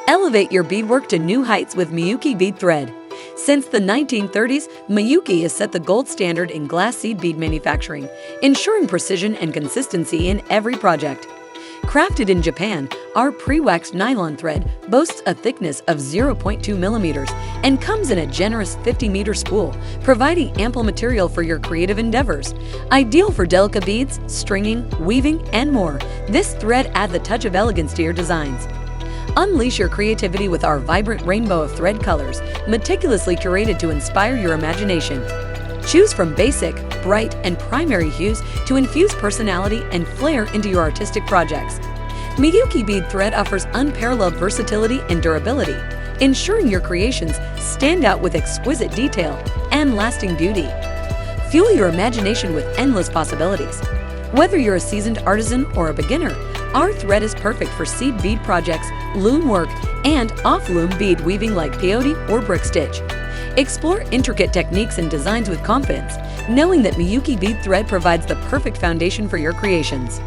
Elevate your beadwork to new heights with Miyuki Bead Thread. Since the 1930s, Miyuki has set the gold standard in glass seed bead manufacturing, ensuring precision and consistency in every project. Crafted in Japan, our pre-waxed nylon thread boasts a thickness of 0.2 millimeters and comes in a generous 50-meter spool, providing ample material for your creative endeavors. Ideal for delica beads, stringing, weaving, and more, this thread adds a touch of elegance to your designs. Unleash your creativity with our vibrant rainbow of thread colors, meticulously curated to inspire your imagination. Choose from basic, bright, and primary hues to infuse personality and flair into your artistic projects. Miyuki Bead Thread offers unparalleled versatility and durability, ensuring your creations stand out with exquisite detail and lasting beauty. Fuel your imagination with endless possibilities. Whether you're a seasoned artisan or a beginner, our thread is perfect for seed bead projects, loom work, and off-loom bead weaving like peyote or brick stitch. Explore intricate techniques and designs with confidence, knowing that Miyuki Bead Thread provides the perfect foundation for your creations.